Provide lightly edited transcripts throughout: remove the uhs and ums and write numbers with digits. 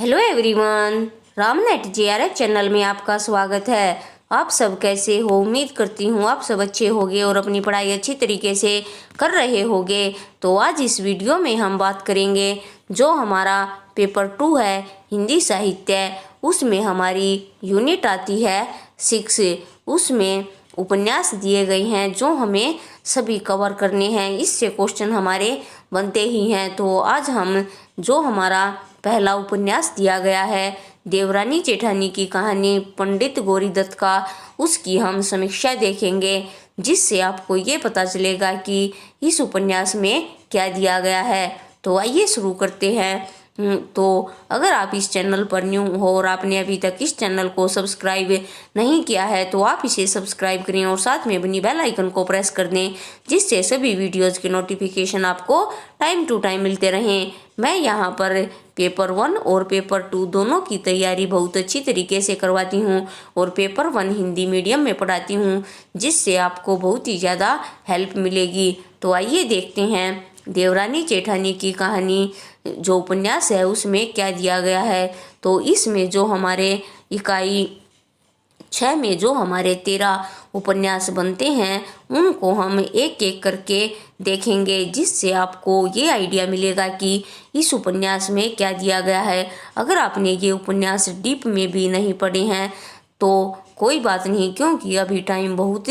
Hello everyone, रामनेट JRF channel में आपका स्वागत है। आप सब कैसे हो? उम्मीद करती हूँ आप सब अच्छे होंगे और अपनी पढ़ाई अच्छी तरीके से कर रहे होंगे। तो आज इस वीडियो में हम बात करेंगे जो हमारा पेपर 2 है हिंदी साहित्य, उसमें हमारी यूनिट आती है 6। उसमें उपन्यास दिए गए हैं जो हमें सभी कवर करने हैं। इससे क्वेश्चन हमारे बनते ही हैं। तो आज हम जो हमारा पहला उपन्यास दिया गया है देवरानी जेठानी की कहानी पंडित गोरीदत्त का, उसकी हम समीक्षा देखेंगे, जिससे आपको ये पता चलेगा कि इस उपन्यास में क्या दिया गया है। तो आइए शुरू करते हैं। तो अगर आप इस चैनल पर न्यू हो और आपने अभी तक इस चैनल को सब्सक्राइब नहीं किया है तो आप इसे सब्सक्राइब करें और साथ में बनी बेल आइकन को प्रेस कर दें, जिससे सभी वीडियोज़ के नोटिफिकेशन आपको टाइम टू टाइम मिलते रहें। मैं यहाँ पर पेपर 1 और पेपर 2 दोनों की तैयारी बहुत अच्छी तरीके से करवाती हूँ और पेपर 1 हिंदी मीडियम में पढ़ाती हूँ, जिससे आपको बहुत ही ज़्यादा हेल्प मिलेगी। तो आइए देखते हैं देवरानी जेठानी की कहानी जो उपन्यास है उसमें क्या दिया गया है। तो इसमें जो हमारे इकाई 6 में जो हमारे 13 उपन्यास बनते हैं उनको हम एक एक करके देखेंगे, जिससे आपको ये आइडिया मिलेगा कि इस उपन्यास में क्या दिया गया है। अगर आपने ये उपन्यास डीप में भी नहीं पढ़े हैं तो कोई बात नहीं, क्योंकि अभी टाइम बहुत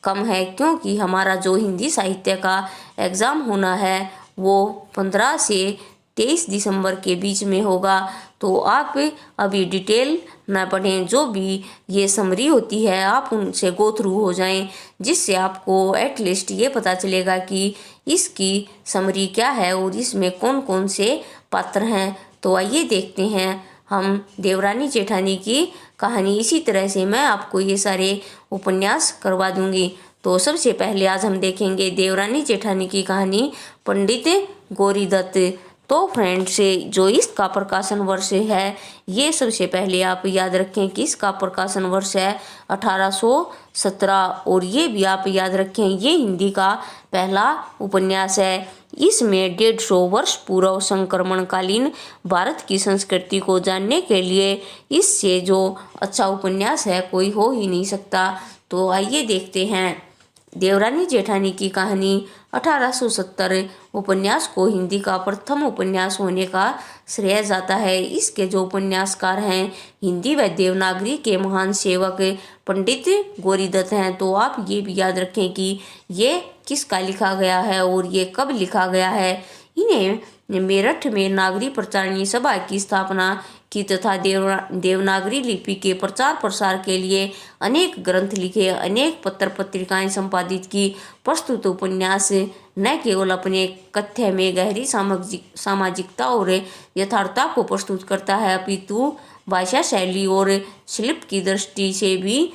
कम है, क्योंकि हमारा जो हिंदी साहित्य का एग्ज़ाम होना है वो 15 से 23 दिसंबर के बीच में होगा। तो आप अभी डिटेल ना पढ़ें, जो भी ये समरी होती है आप उनसे गो थ्रू हो जाएं, जिससे आपको एटलीस्ट ये पता चलेगा कि इसकी समरी क्या है और इसमें कौन कौन से पात्र हैं। तो आइए देखते हैं हम देवरानी जेठानी की कहानी। इसी तरह से मैं आपको ये सारे उपन्यास करवा दूंगी। तो सबसे पहले आज हम देखेंगे देवरानी जेठानी की कहानी पंडित गोरीदत्त। तो फ्रेंड्स, जो इसका प्रकाशन वर्ष है ये सबसे पहले आप याद रखें कि इसका प्रकाशन वर्ष है 1817, और ये भी आप याद रखें ये हिंदी का पहला उपन्यास है। इसमें 150 वर्ष पूर्व संक्रमणकालीन भारत की संस्कृति को जानने के लिए इससे जो अच्छा उपन्यास है कोई हो ही नहीं सकता। तो आइए देखते हैं देवरानी जेठानी की कहानी 1870 उपन्यास को हिंदी का प्रथम उपन्यास होने का श्रेय जाता है। इसके जो उपन्यासकार हैं हिंदी व देवनागरी के महान सेवक पंडित गोरीदत्त हैं। तो आप ये भी याद रखें कि ये किसका लिखा गया है और ये कब लिखा गया है। इन्हें मेरठ में नागरी प्रचारणी सभा की स्थापना की तथा देवनागरी लिपि के प्रचार प्रसार के लिए अनेक ग्रंथ लिखे, अनेक पत्र पत्रिकाएं संपादित की। प्रस्तुत उपन्यास न केवल अपने कथ्य में गहरी सामाजिकता और यथार्थता को प्रस्तुत करता है, अपितु भाषा शैली और शिल्प की दृष्टि से भी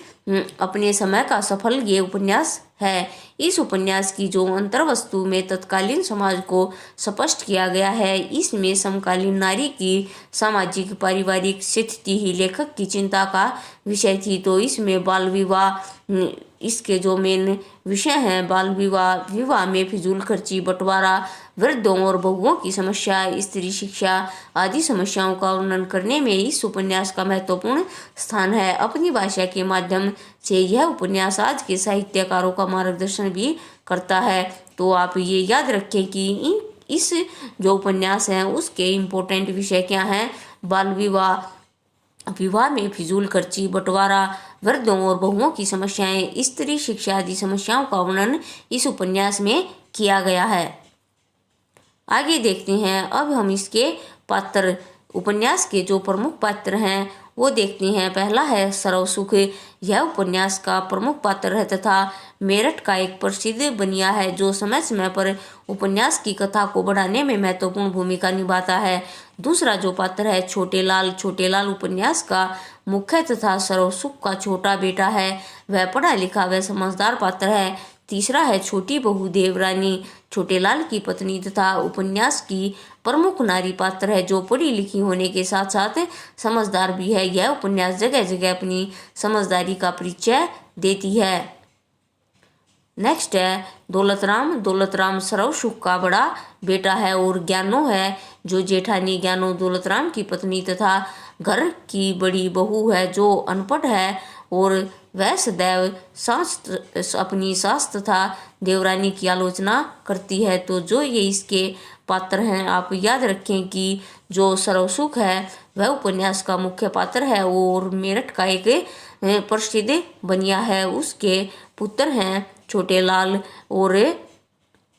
अपने समय का सफल ये उपन्यास है। इस उपन्यास की जो अंतर्वस्तु में तत्कालीन समाज को स्पष्ट किया गया है, इसमें समकालीन नारी की सामाजिक पारिवारिक स्थिति ही लेखक की चिंता का विषय थी। तो इसमें बाल विवाह, इसके जो मेन विषय हैं बाल विवाह, विवाह में फिजूल खर्ची, बंटवारा, वृद्धों और बहुओं की समस्या, स्त्री शिक्षा आदि समस्याओं का वर्णन करने में इस उपन्यास का महत्वपूर्ण स्थान है। अपनी भाषा के माध्यम से यह उपन्यास आज के साहित्यकारों का मार्गदर्शन भी करता है। तो आप ये याद रखें कि इस जो उपन्यास है उसके इम्पोर्टेंट विषय क्या हैं। बाल विवाह, विवाह में फिजूल खर्ची, बंटवारा, वृद्धों और बहुओं की समस्याएं, स्त्री शिक्षा आदि समस्याओं का वर्णन इस उपन्यास में किया गया है। आगे देखते हैं अब हम इसके पात्र, उपन्यास के जो प्रमुख पात्र हैं वो देखते हैं। पहला है सरवसुख। यह उपन्यास का प्रमुख पात्र है तथा मेरठ का एक प्रसिद्ध बनिया है जो समय समय पर उपन्यास की कथा को बढ़ाने में महत्वपूर्ण भूमिका निभाता है। दूसरा जो पात्र है छोटे लाल। छोटे लाल उपन्यास का मुख्य तथा सरवसुख का छोटा बेटा है। वह पढ़ा लिखा व समझदार पात्र है। तीसरा है छोटी बहू देवरानी, छोटेलाल की पत्नी तथा उपन्यास की प्रमुख नारी पात्र है जो पढ़ी लिखी होने के साथ साथ समझदार भी है। यह उपन्यास जगह जगह अपनी समझदारी का परिचय देती है। नेक्स्ट है दौलतराम। दौलतराम सरवसुख का बड़ा बेटा है और ज्ञानो है। जो जेठानी ज्ञानो दौलतराम की पत्नी तथा घर की बड़ी बहू है, जो अनपढ़ है और वह सदैव अपनी सास तथा देवरानी की आलोचना करती है, तो जो ये इसके पात्र हैं। आप याद रखें कि जो सर्वसुख है वह उपन्यास का मुख्य पात्र है और मेरठ का एक प्रसिद्ध बनिया है। उसके पुत्र हैं छोटे लाल, और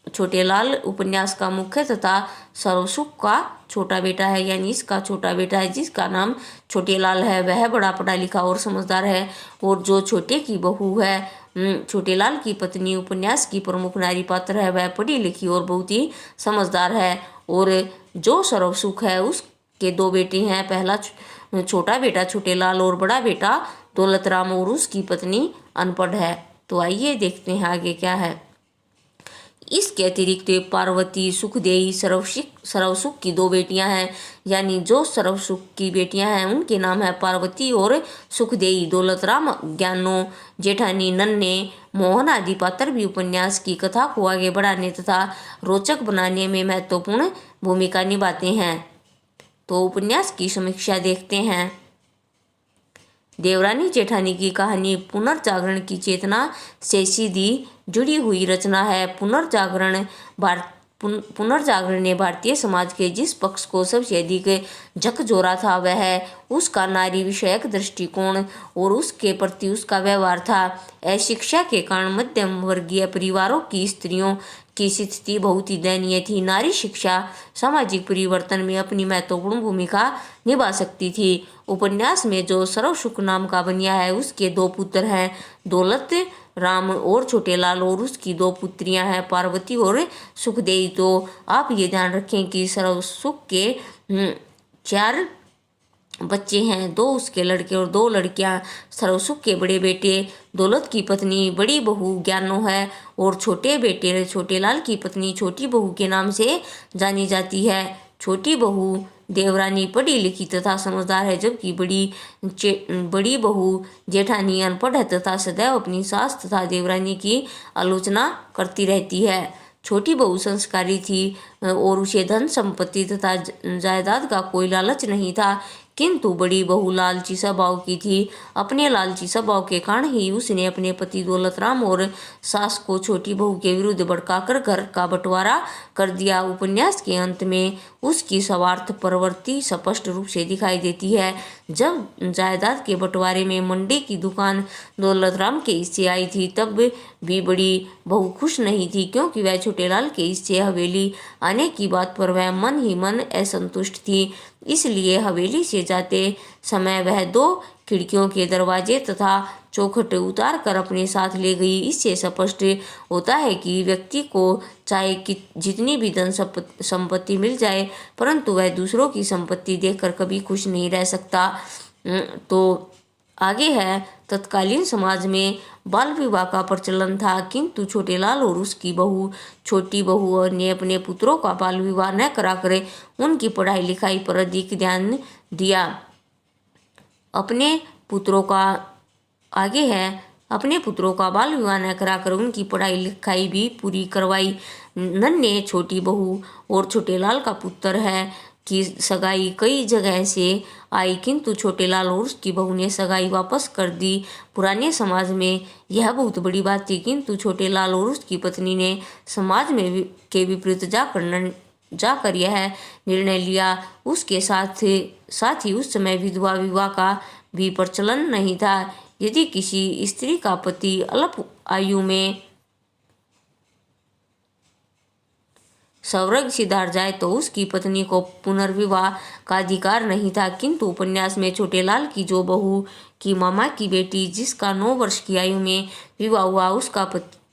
छोटे लाल उपन्यास का मुख्य तथा सर्वसुख का छोटा बेटा है, यानी इसका छोटा बेटा है जिसका नाम छोटे लाल है। वह बड़ा पढ़ा लिखा और समझदार है, और जो छोटे की बहू है छोटे लाल की पत्नी उपन्यास की प्रमुख नारी पात्र है, वह पढ़ी लिखी और बहुत ही समझदार है। और जो सर्वसुख है उसके दो बेटे हैं, पहला छोटा बेटा छोटे लाल और बड़ा बेटा दौलतराम, और उसकी पत्नी अनपढ़ है। तो आइए देखते हैं आगे क्या है। इसके अतिरिक्त पार्वती, सुखदेई, सर्वसुख की दो बेटियां हैं, यानी जो सर्वसुख की बेटियां हैं उनके नाम है पार्वती और सुखदेई। दौलतराम, ज्ञानो, जेठानी, नन्हे, मोहन आदि पात्र भी उपन्यास की कथा को आगे बढ़ाने तथा रोचक बनाने में महत्वपूर्ण भूमिका निभाते हैं। तो उपन्यास की समीक्षा देखते हैं। देवरानी जेठानी की कहानी पुनर्जागरण की चेतना से सीधी जुड़ी हुई रचना है। पुनर्जागरण ने भारतीय समाज के जिस पक्ष को सबसे अधिक झकझोरा था वह उसका नारी विषयक दृष्टिकोण और उसके प्रति उसका व्यवहार था। अशिक्षा के कारण मध्यम वर्गीय परिवारों की स्त्रियों की स्थिति बहुत ही दयनीय थी। नारी शिक्षा सामाजिक परिवर्तन में अपनी महत्वपूर्ण भूमिका निभा सकती थी। उपन्यास में जो सर्वसुख नाम का बनिया है उसके दो पुत्र हैं, दौलत राम और छोटे लाल, और उसकी दो पुत्रियां हैं, पार्वती और सुखदेई। तो आप ये ध्यान रखें कि सर्वसुख के 4 बच्चे हैं, 2 उसके लड़के और 2 लड़कियां। सर्वसुख के बड़े बेटे दौलत की पत्नी बड़ी बहू ज्ञानो है, और छोटे बेटे छोटे लाल की पत्नी छोटी बहू के नाम से जानी जाती है। छोटी बहू देवरानी पढ़ी लिखी तथा समझदार है, जबकि बड़ी बहू जेठानी अनपढ़ है तथा सदैव अपनी सास तथा देवरानी की आलोचना करती रहती है। छोटी बहू संस्कारी थी और उसे धन संपत्ति तथा जायदाद का कोई लालच नहीं था, किंतु बड़ी बहू लालची स्वभाव की थी। अपने लालची स्वभाव के कारण ही उसने अपने पति दौलतराम और सास को छोटी बहू के विरुद्ध भड़काकर घर का बंटवारा कर दिया। उपन्यास के अंत में उसकी स्वार्थ प्रवृत्ति स्पष्ट रूप से दिखाई देती है। जब जायदाद के बंटवारे में मंडी की दुकान दौलतराम के हिस्से आई थी, तब भी बड़ी बहू खुश नहीं थी, क्योंकि वह छोटे लाल के हिस्से हवेली आने की बात पर वह मन ही मन असंतुष्ट थी। इसलिए हवेली से जाते समय वह 2 खिड़कियों के दरवाजे तथा चौखट उतार कर अपने साथ ले गई। इससे स्पष्ट होता है कि व्यक्ति को चाहे कि जितनी भी धन संपत्ति मिल जाए, परंतु वह दूसरों की संपत्ति देखकर कभी खुश नहीं रह सकता। तो आगे है, तत्कालीन समाज में बाल विवाह का प्रचलन था, किंतु छोटे लाल और उसकी बहू छोटी बहू ने अपने पुत्रों का बाल विवाह न कराकर उनकी पढ़ाई लिखाई पर अधिक ध्यान दिया। अपने पुत्रों का बाल विवाह न कराकर उनकी पढ़ाई लिखाई भी पूरी करवाई। नन्हे छोटी बहू और छोटे लाल का पुत्र है की सगाई कई जगह से आई, किंतु छोटे लाल और उसकी बहू ने सगाई वापस कर दी। पुराने समाज में यह बहुत बड़ी बात थी, किंतु छोटे लाल और उसकी पत्नी ने समाज में के विपरीत जाकर यह निर्णय लिया। उसके साथ ही उस समय विधवा विवाह का भी प्रचलन नहीं था। यदि किसी स्त्री का पति अल्प आयु में स्वर्ग सिधार जाए तो उसकी पत्नी को पुनर्विवाह का अधिकार नहीं था, किंतु उपन्यास में छोटे लाल की जो बहू की मामा की बेटी जिसका 9 वर्ष की आयु में विवाह हुआ, उसका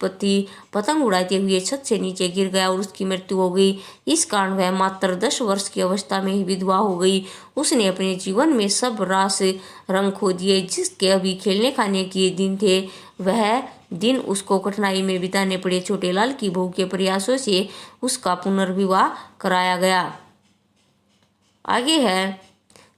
पति पतंग उड़ाते हुए छत से नीचे गिर गया और उसकी मृत्यु हो गई। इस कारण वह मात्र 10 वर्ष की अवस्था में ही विधवा हो गई। उसने अपने जीवन में सब रास रंग खो दिए। जिसके अभी खेलने खाने के दिन थे, वह दिन उसको कठिनाई में बिताने पड़े। छोटे लाल की बहू के प्रयासों से उसका पुनर्विवाह कराया गया। आगे है,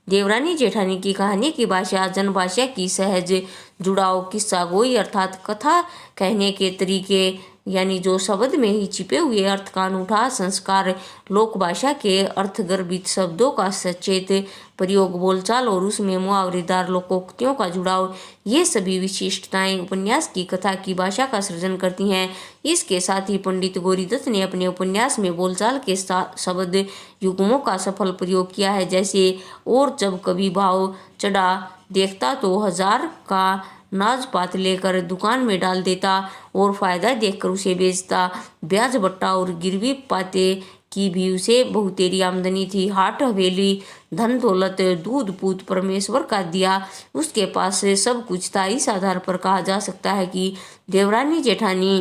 देवरानी जेठानी की कहानी की भाषा जनभाषा की सहज जुड़ाव, किस्सा गोई अर्थात कथा कहने के तरीके यानी जो शब्द में ही छिपे हुए अर्थ का अनूठा संस्कार, लोक भाषा के अर्थगर्भित शब्दों का सचेत प्रयोग, बोलचाल और उसमें मुहावरेदार लोकोक्तियों का जुड़ाव, ये सभी विशिष्टताएं उपन्यास की कथा की भाषा का सृजन करती हैं। इसके साथ ही पंडित गौरीदत्त ने अपने उपन्यास में बोलचाल के शब्द युग्मों का सफल प्रयोग किया है, जैसे और जब कभी भाव चढ़ा देखता तो 1000 का नाज पात लेकर दुकान में डाल देता और फायदा देखकर उसे बेचता, ब्याज बट्टा और गिरवी पाते की भी उसे बहुतेरी आमदनी थी। हाट हवेली धन दौलत दूध पूत परमेश्वर का दिया उसके पास सब कुछ था। इस आधार पर कहा जा सकता है कि देवरानी जेठानी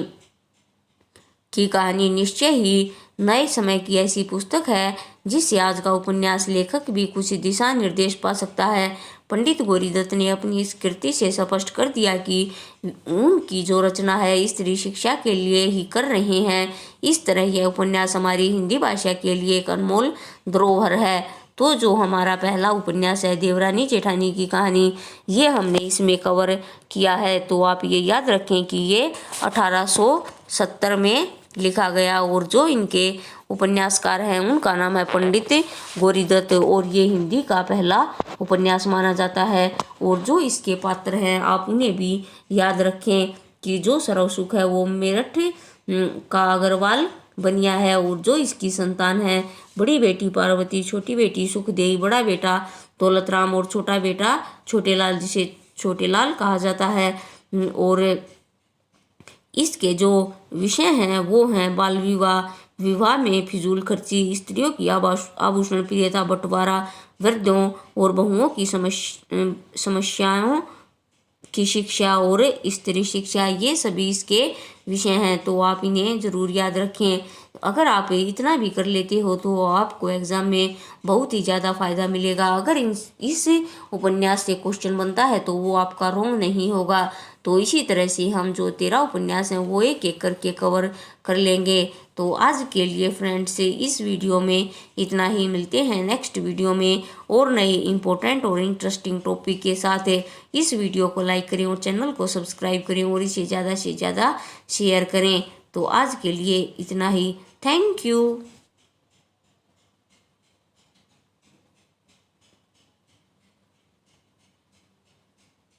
की कहानी निश्चय ही नए समय की ऐसी पुस्तक है जिससे आज का उपन्यास लेखक भी कुछ दिशा निर्देश पा सकता है। पंडित गौरीदत्त ने अपनी इस कृति से स्पष्ट कर दिया कि उनकी जो रचना है स्त्री शिक्षा के लिए ही कर रहे हैं। इस तरह यह उपन्यास हमारी हिंदी भाषा के लिए एक अनमोल धरोहर है। तो जो हमारा पहला उपन्यास है देवरानी जेठानी की कहानी, ये हमने इसमें कवर किया है। तो आप ये याद रखें कि ये 1870 में लिखा गया और जो इनके उपन्यासकार हैं उनका नाम है पंडित गौरीदत्त और ये हिंदी का पहला उपन्यास माना जाता है। और जो इसके पात्र हैं आप उन्हें भी याद रखें कि जो सरवसुख है वो मेरठ का अग्रवाल बनिया है और जो इसकी संतान है बड़ी बेटी पार्वती, छोटी बेटी सुखदेवी, बड़ा बेटा दौलतराम और छोटा बेटा छोटेलाल, जिसे छोटेलाल कहा जाता है। और इसके जो विषय हैं वो हैं बाल विवाह, विवाह में फिजूल खर्ची, स्त्रियों की आभूषण प्रियता, बंटवारा, वृद्धों और बहुओं की समस्याओं की शिक्षा और स्त्री शिक्षा, ये सभी इसके विषय हैं। तो आप इन्हें ज़रूर याद रखें। अगर आप इतना भी कर लेते हो तो आपको एग्ज़ाम में बहुत ही ज़्यादा फायदा मिलेगा। अगर इस उपन्यास से क्वेश्चन बनता है तो वो आपका रॉन्ग नहीं होगा। तो इसी तरह से हम जो 13 उपन्यास हैं वो एक एक करके कवर कर लेंगे। तो आज के लिए फ्रेंड्स इस वीडियो में इतना ही। मिलते हैं नेक्स्ट वीडियो में और नए इंपॉर्टेंट और इंटरेस्टिंग टॉपिक के साथ। इस वीडियो को लाइक करें और चैनल को सब्सक्राइब करें और इसे ज़्यादा से ज़्यादा शेयर करें। तो आज के लिए इतना ही। Thank you.